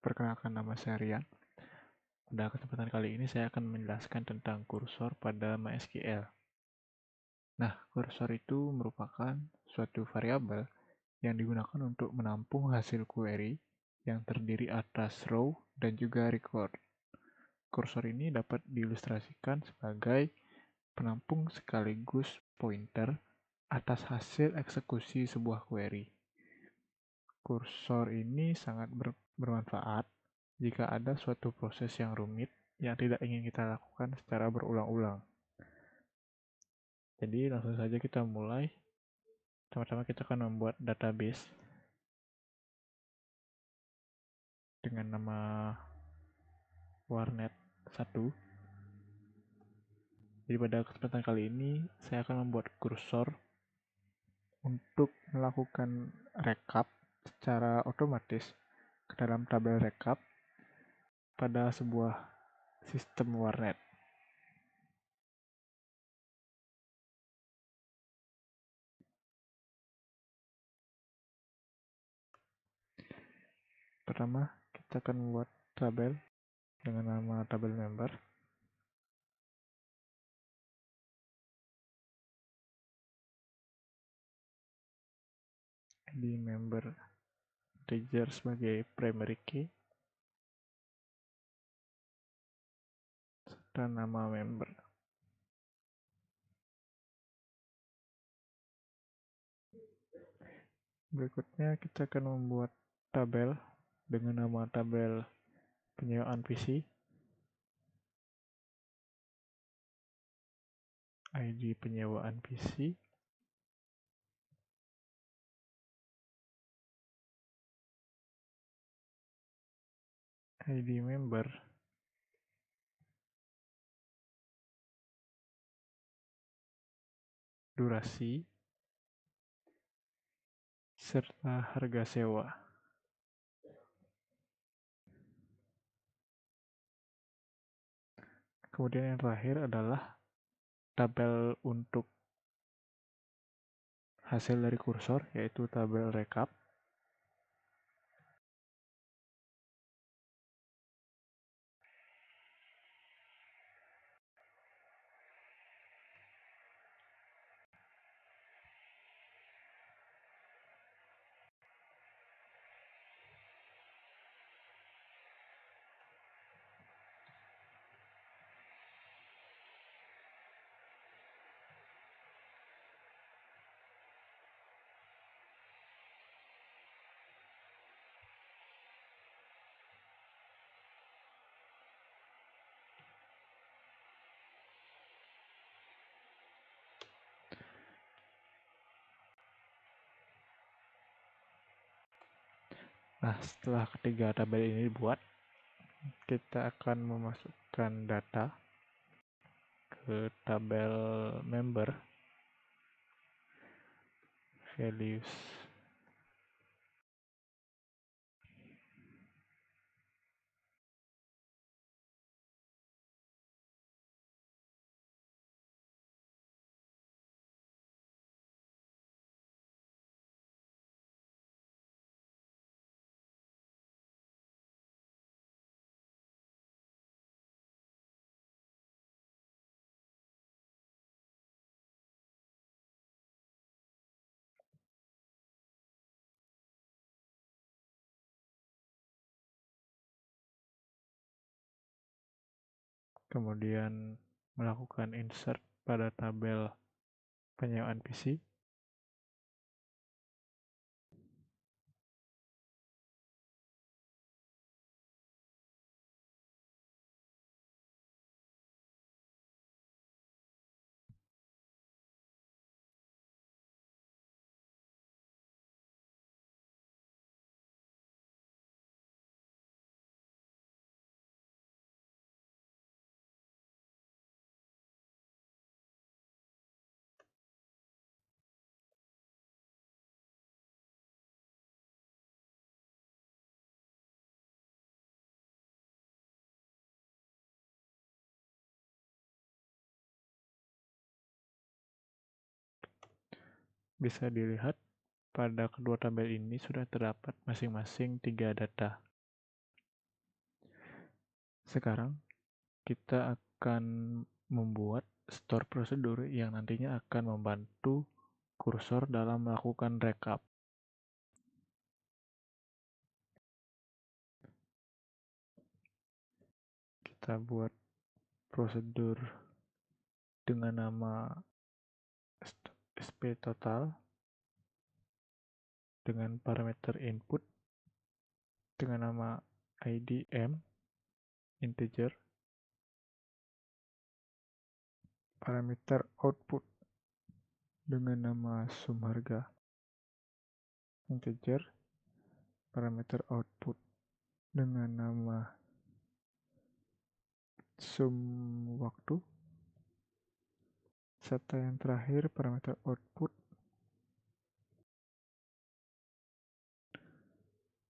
Perkenalkan, nama saya Rian. Pada kesempatan kali ini saya akan menjelaskan tentang kursor pada MySQL. Nah, kursor itu merupakan suatu variabel yang digunakan untuk menampung hasil query yang terdiri atas row dan juga record. Kursor ini dapat diilustrasikan sebagai penampung sekaligus pointer atas hasil eksekusi sebuah query. Kursor ini sangat bermanfaat jika ada suatu proses yang rumit yang tidak ingin kita lakukan secara berulang-ulang. Jadi langsung saja kita mulai. Pertama-tama kita akan membuat database dengan nama warnet 1. Jadi pada kesempatan kali ini saya akan membuat kursor untuk melakukan rekap secara otomatis ke dalam tabel rekap pada sebuah sistem warnet. Pertama, kita akan membuat tabel dengan nama tabel member. Di member integer sebagai primary key serta nama member. Berikutnya kita akan membuat tabel dengan nama tabel penyewaan PC, ID penyewaan PC, ID member, durasi, serta harga sewa. Kemudian yang terakhir adalah tabel untuk hasil dari kursor, yaitu tabel rekap. Nah, setelah ketiga tabel ini dibuat, kita akan memasukkan data ke tabel member values. Kemudian melakukan insert pada tabel penyewaan PC. Bisa dilihat pada kedua tabel ini sudah terdapat masing-masing 3 data. Sekarang kita akan membuat store prosedur yang nantinya akan membantu kursor dalam melakukan rekap. Kita buat prosedur dengan nama sp total dengan parameter input dengan nama idm integer, parameter output dengan nama sum harga integer, parameter output dengan nama sum waktu, serta yang terakhir parameter output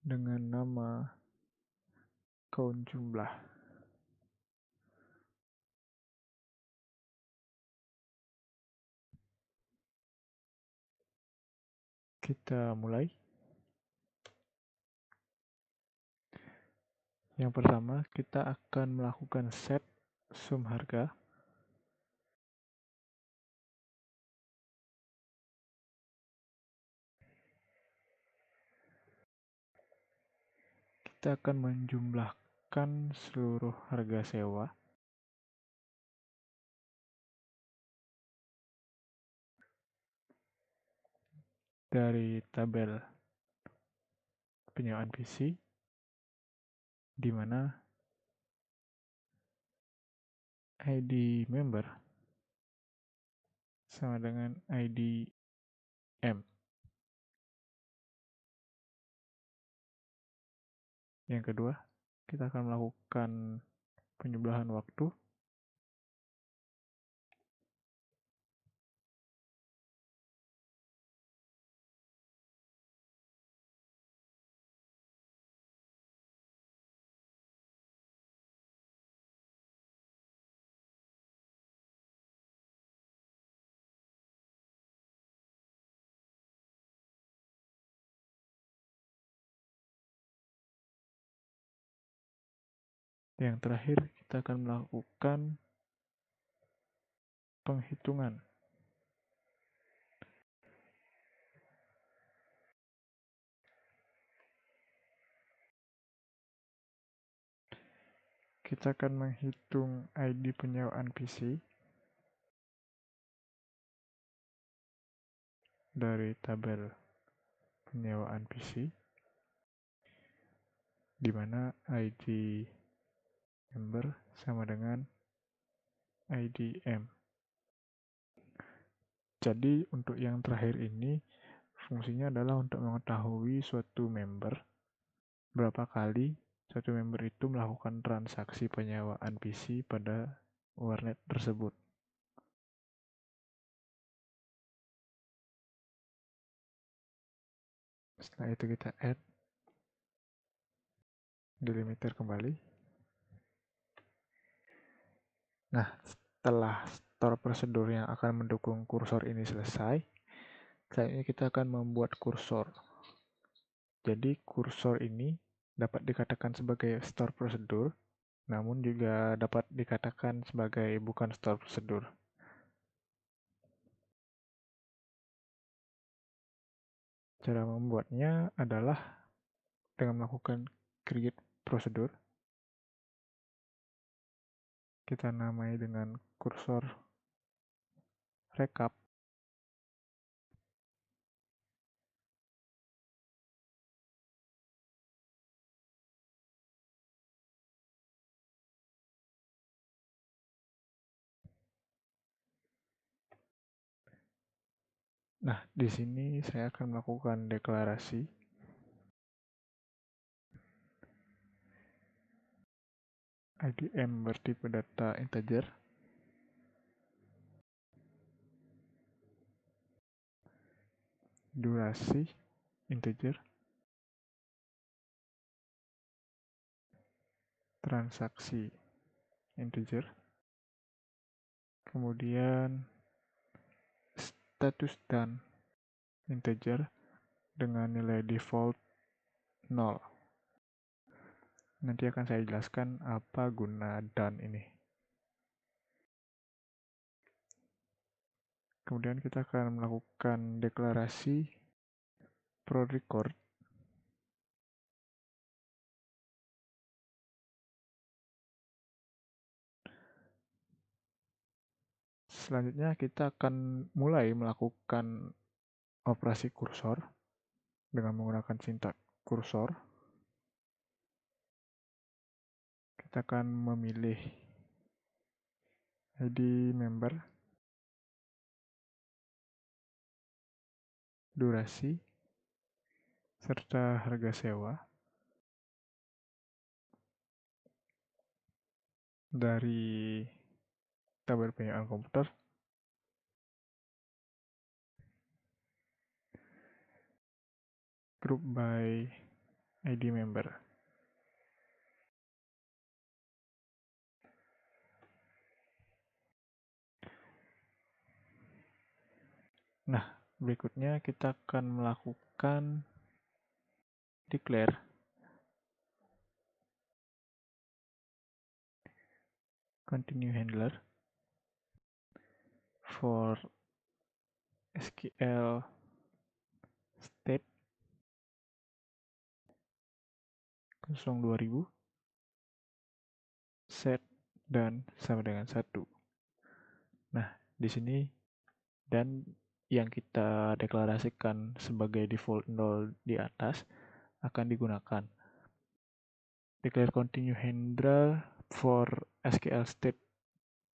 dengan nama count jumlah. Kita mulai. Yang pertama, kita akan melakukan set sum harga kita akan menjumlahkan seluruh harga sewa dari tabel penyewaan PC, di mana ID member sama dengan ID M. Yang kedua, kita akan melakukan penjumlahan waktu yang terakhir kita akan melakukan penghitungan kita akan menghitung ID penyewaan PC dari tabel penyewaan PC, di mana ID member sama dengan ID M. Jadi untuk yang terakhir ini fungsinya adalah untuk mengetahui suatu member berapa kali suatu member itu melakukan transaksi penyewaan PC pada warnet tersebut. Setelah itu kita add delimiter kembali. Nah, setelah store prosedur yang akan mendukung kursor ini selesai, selanjutnya kita akan membuat kursor. Jadi kursor ini dapat dikatakan sebagai store prosedur, namun juga dapat dikatakan sebagai bukan store prosedur. Cara membuatnya adalah dengan melakukan create prosedur. Kita namai dengan kursor rekap. Nah, di sini saya akan melakukan deklarasi IDM bertipe data integer, durasi integer, transaksi integer, kemudian status dan integer dengan nilai default 0. Nanti akan saya jelaskan apa guna done ini. Kemudian kita akan melakukan deklarasi pro record. Selanjutnya kita akan mulai melakukan operasi kursor dengan menggunakan sintak kursor. Kita akan memilih ID member, durasi, serta harga sewa dari tabel penyewaan komputer. Group by ID member. Nah, berikutnya kita akan melakukan declare continue handler for SQL state 02000 set dan sama dengan 1. Nah, di sini dan yang kita deklarasikan sebagai default 0 di atas akan digunakan. Declare continue handler for SQL state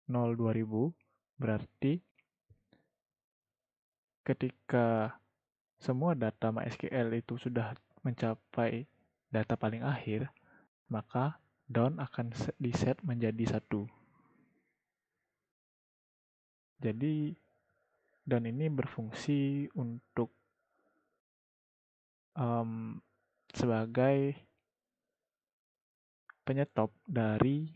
02000 berarti ketika semua data MySQL itu sudah mencapai data paling akhir, maka down akan di-set menjadi 1. Jadi dan ini berfungsi untuk sebagai penyetop dari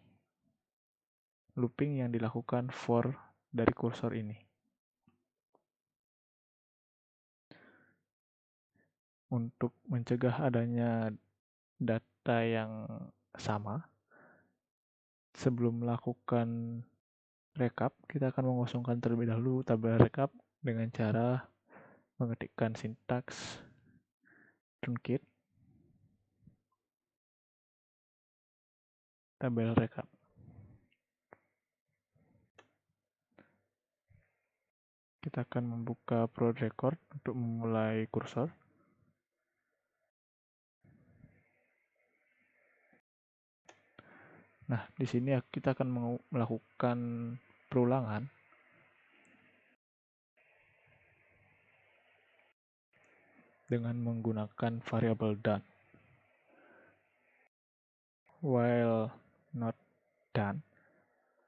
looping yang dilakukan for dari kursor ini. Untuk mencegah adanya data yang sama, sebelum melakukan rekap, kita akan mengosongkan terlebih dahulu tabel rekap dengan cara mengetikkan sintaks truncate tabel rekap. Kita akan membuka prod record untuk memulai kursor. Nah, di sini kita akan melakukan perulangan dengan menggunakan variabel done. While not done,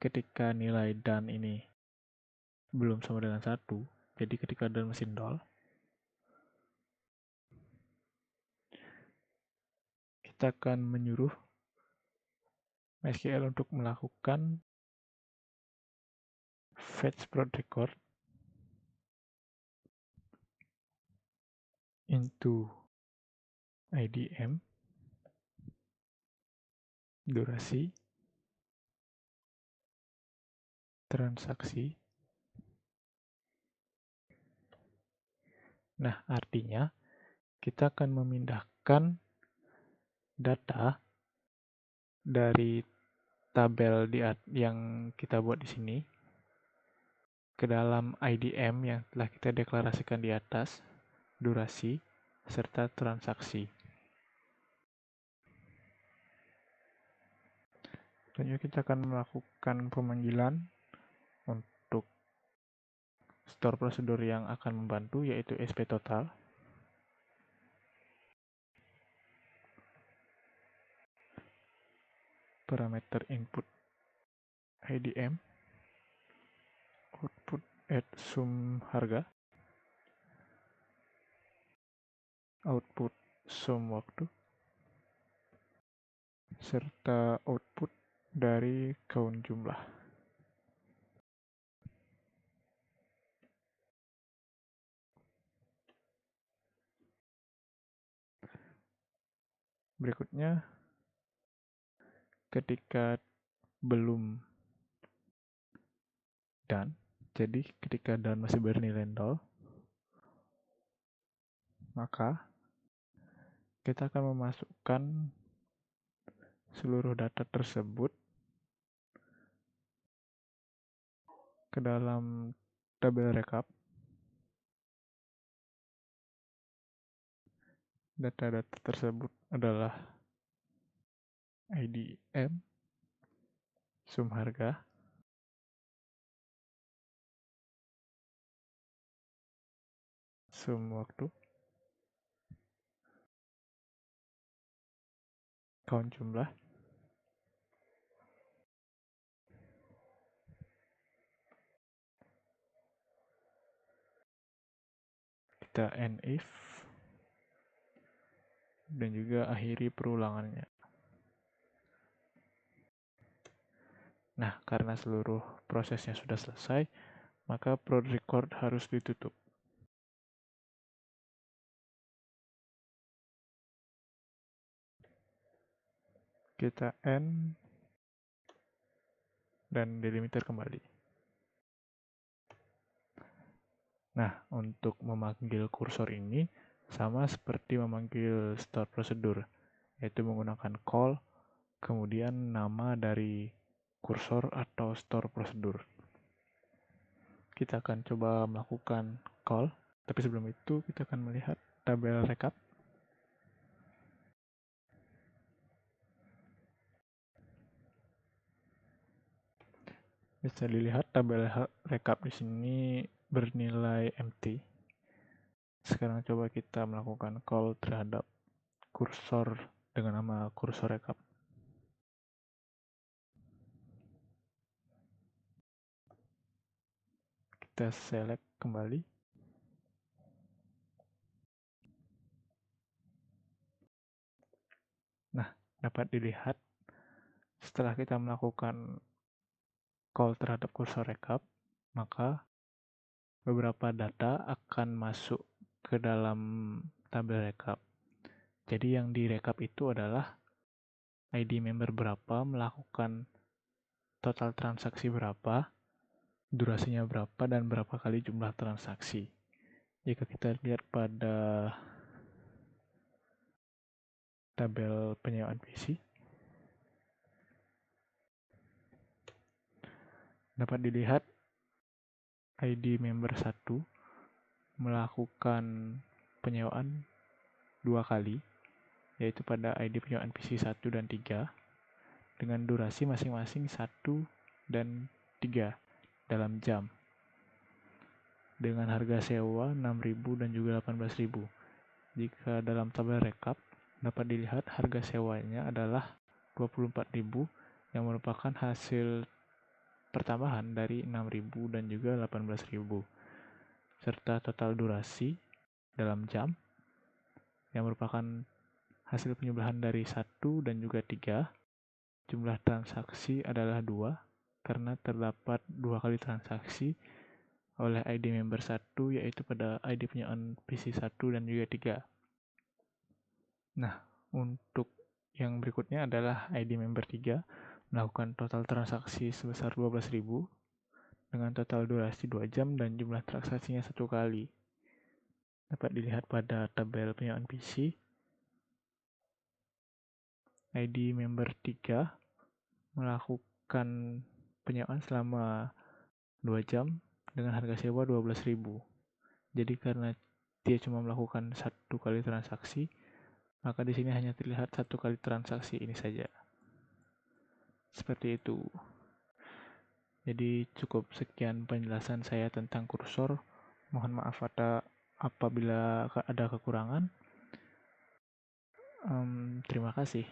ketika nilai done ini belum sama dengan 1, jadi ketika done mesin 0, kita akan menyuruh MySQL untuk melakukan fetch prod record into IDM, durasi, transaksi. Nah, artinya kita akan memindahkan data dari tabel yang kita buat di sini ke dalam IDM yang telah kita deklarasikan di atas, durasi, serta transaksi. Selanjutnya kita akan melakukan pemanggilan untuk store prosedur yang akan membantu, yaitu sptotal. Parameter input IDM, output add sum harga, output sum waktu, serta output dari count jumlah. Berikutnya ketika belum done, jadi ketika done masih bernilai 0, maka kita akan memasukkan seluruh data tersebut ke dalam tabel rekap. Data-data tersebut adalah IDM, sum harga, sum waktu, count jumlah, kita end if, dan juga akhiri perulangannya. Nah, karena seluruh prosesnya sudah selesai, maka prod record harus ditutup. Kita end dan delimiter kembali. Nah, untuk memanggil kursor ini sama seperti memanggil store prosedur, yaitu menggunakan call, kemudian nama dari kursor atau store prosedur. Kita akan coba melakukan call, tapi sebelum itu kita akan melihat tabel rekap. Bisa dilihat tabel rekap di sini bernilai empty. Sekarang coba kita melakukan call terhadap kursor dengan nama kursor rekap. Kita select kembali. Nah, dapat dilihat setelah kita melakukan call terhadap kursor rekap, maka beberapa data akan masuk ke dalam tabel rekap. Jadi yang direkap itu adalah ID member berapa, melakukan total transaksi berapa, durasinya berapa, dan berapa kali jumlah transaksi. Jika kita lihat pada tabel penyewaan PC, dapat dilihat ID member 1 melakukan penyewaan 2 kali, yaitu pada ID penyewaan PC 1 dan 3, dengan durasi masing-masing 1 dan 3 dalam jam, dengan harga sewa 6.000 dan juga 18.000. Jika dalam tabel rekap dapat dilihat harga sewanya adalah 24.000 yang merupakan hasil pertambahan dari 6.000 dan juga 18.000, serta total durasi dalam jam yang merupakan hasil penyebelahan dari 1 dan juga 3. Jumlah transaksi adalah 2 karena terdapat 2 kali transaksi oleh ID member 1, yaitu pada ID penyewaan PC 1 dan juga 3. Nah, untuk yang berikutnya adalah ID member 3 melakukan total transaksi sebesar 12.000 dengan total durasi 2 jam dan jumlah transaksinya 1 kali. Dapat dilihat pada tabel penyewaan PC. ID member 3 melakukan penyewaan selama 2 jam dengan harga sewa 12.000. Jadi karena dia cuma melakukan 1 kali transaksi, maka di sini hanya terlihat 1 kali transaksi ini saja. Seperti itu. Jadi cukup sekian penjelasan saya tentang kursor. Mohon maaf apabila ada kekurangan. Terima kasih.